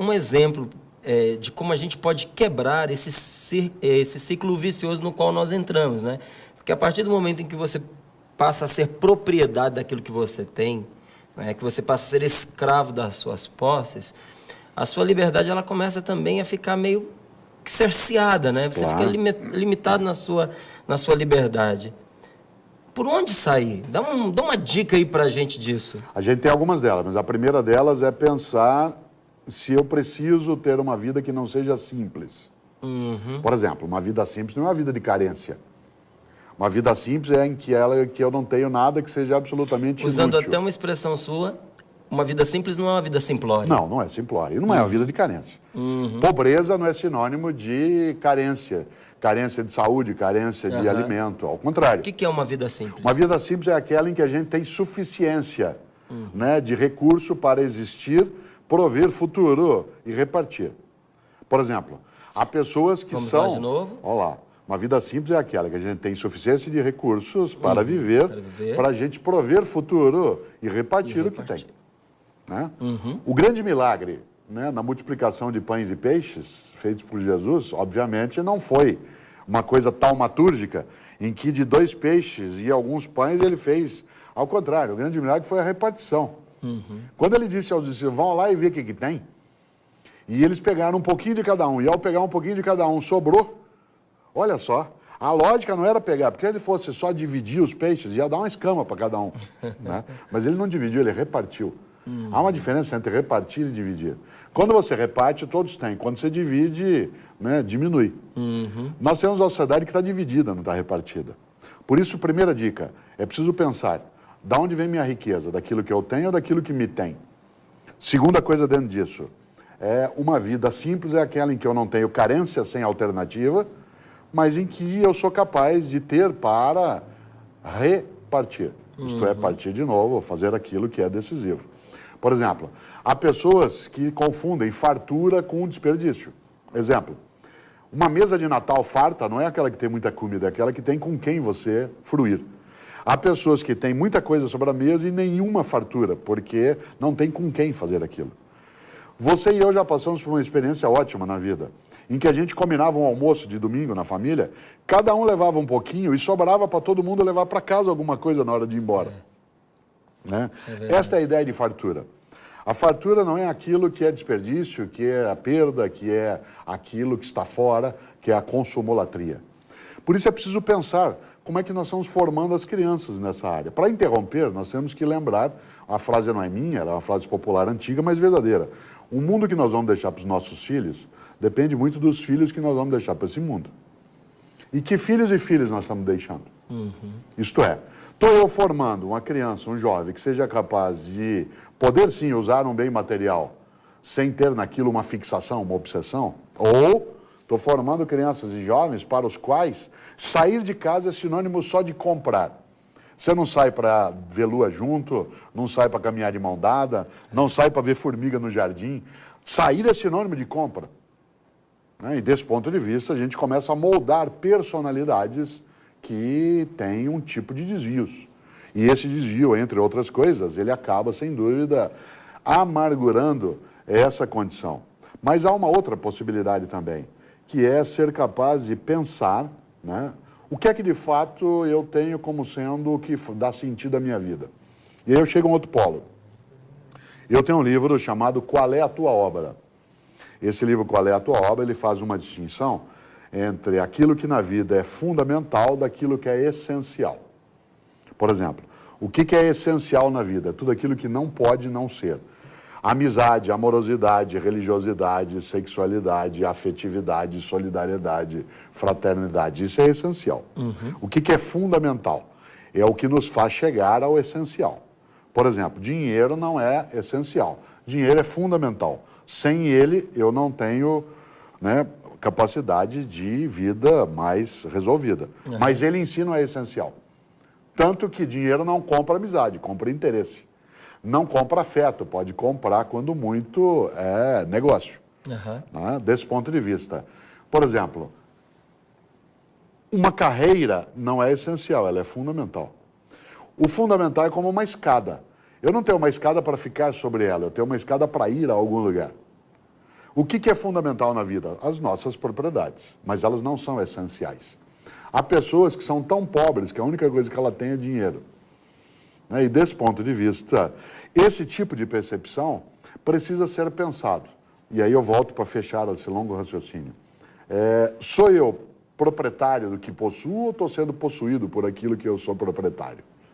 um exemplo de como a gente pode quebrar esse ciclo vicioso no qual nós entramos, né? Porque a partir do momento em que você passa a ser propriedade daquilo que você tem, né, que você passa a ser escravo das suas posses, a sua liberdade ela começa também a ficar meio cerceada, né? Você Claro. fica limitado na sua liberdade. Por onde sair? Dá uma dica aí pra gente disso. A gente tem algumas delas, mas a primeira delas é pensar se eu preciso ter uma vida que não seja simples. Por exemplo, uma vida simples não é uma vida de carência. Uma vida simples é em que eu não tenho nada que seja absolutamente Usando inútil. até uma expressão sua, uma vida simples não é uma vida simplória. Não, não é simplória. E não é uma vida de carência. Pobreza não é sinônimo de carência. Carência de saúde, carência de alimento. Ao contrário. O que é uma vida simples? Uma vida simples é aquela em que a gente tem suficiência, né, de recurso para existir, prover futuro e repartir. Por exemplo, há pessoas que Vamos são... lá de novo? Olha lá. Uma vida simples é aquela que a gente tem suficiência de recursos para viver, para a gente prover futuro e repartir o que tem. Né? O grande milagre, né, na multiplicação de pães e peixes feitos por Jesus, obviamente não foi uma coisa taumatúrgica em que de 2 peixes e alguns pães ele fez. Ao contrário, o grande milagre foi a repartição. Quando ele disse aos discípulos, vão lá e vê o que tem, e eles pegaram um pouquinho de cada um, e ao pegar um pouquinho de cada um, sobrou. Olha só, a lógica não era pegar, porque se ele fosse só dividir os peixes, ia dar uma escama para cada um. Né? Mas ele não dividiu, ele repartiu. Há uma diferença entre repartir e dividir. Quando você reparte, todos têm. Quando você divide, né, diminui. Nós temos uma sociedade que está dividida, não está repartida. Por isso, primeira dica, é preciso pensar, de onde vem minha riqueza? Daquilo que eu tenho ou daquilo que me tem? Segunda coisa dentro disso, uma vida simples é aquela em que eu não tenho carência sem alternativa, mas em que eu sou capaz de ter para repartir. Isto é, partir de novo, fazer aquilo que é decisivo. Por exemplo, há pessoas que confundem fartura com desperdício. Exemplo, uma mesa de Natal farta não é aquela que tem muita comida, é aquela que tem com quem você fruir. Há pessoas que têm muita coisa sobre a mesa e nenhuma fartura, porque não tem com quem fazer aquilo. Você e eu já passamos por uma experiência ótima na vida, em que a gente combinava um almoço de domingo na família, cada um levava um pouquinho e sobrava para todo mundo levar para casa alguma coisa na hora de ir embora. Né? Esta é a ideia de fartura. A fartura não é aquilo que é desperdício, que é a perda, que é aquilo que está fora, que é a consumolatria. Por isso é preciso pensar como é que nós estamos formando as crianças nessa área. Para interromper, nós temos que lembrar, a frase não é minha, era uma frase popular antiga, mas verdadeira. O mundo que nós vamos deixar para os nossos filhos depende muito dos filhos que nós vamos deixar para esse mundo. E que filhos e filhas nós estamos deixando? Isto é, estou eu formando uma criança, um jovem, que seja capaz de poder sim usar um bem material sem ter naquilo uma fixação, uma obsessão? Ou estou formando crianças e jovens para os quais sair de casa é sinônimo só de comprar. Você não sai para ver lua junto, não sai para caminhar de mão dada, não sai para ver formiga no jardim. Sair é sinônimo de compra. E desse ponto de vista, a gente começa a moldar personalidades que têm um tipo de desvios. E esse desvio, entre outras coisas, ele acaba, sem dúvida, amargurando essa condição. Mas há uma outra possibilidade também, que é ser capaz de pensar, né, o que é que de fato eu tenho como sendo o que dá sentido à minha vida. E aí eu chego a um outro polo. Eu tenho um livro chamado Qual é a Tua Obra? Esse livro, Qual é a Tua Obra, ele faz uma distinção entre aquilo que na vida é fundamental daquilo que é essencial. Por exemplo, o que é essencial na vida? Tudo aquilo que não pode não ser. Amizade, amorosidade, religiosidade, sexualidade, afetividade, solidariedade, fraternidade. Isso é essencial. O que é fundamental? É o que nos faz chegar ao essencial. Por exemplo, dinheiro não é essencial. Dinheiro é fundamental. Sem ele, eu não tenho, né, capacidade de vida mais resolvida. Mas ele em si não é essencial. Tanto que dinheiro não compra amizade, compra interesse. Não compra afeto, pode comprar quando muito é negócio. Né? Desse ponto de vista. Por exemplo, uma carreira não é essencial, ela é fundamental. O fundamental é como uma escada. Eu não tenho uma escada para ficar sobre ela, eu tenho uma escada para ir a algum lugar. O que é fundamental na vida? As nossas propriedades, mas elas não são essenciais. Há pessoas que são tão pobres que a única coisa que ela tem é dinheiro. Né? E desse ponto de vista, esse tipo de percepção precisa ser pensado. E aí eu volto para fechar esse longo raciocínio. Sou eu proprietário do que possuo ou estou sendo possuído por aquilo que eu sou proprietário?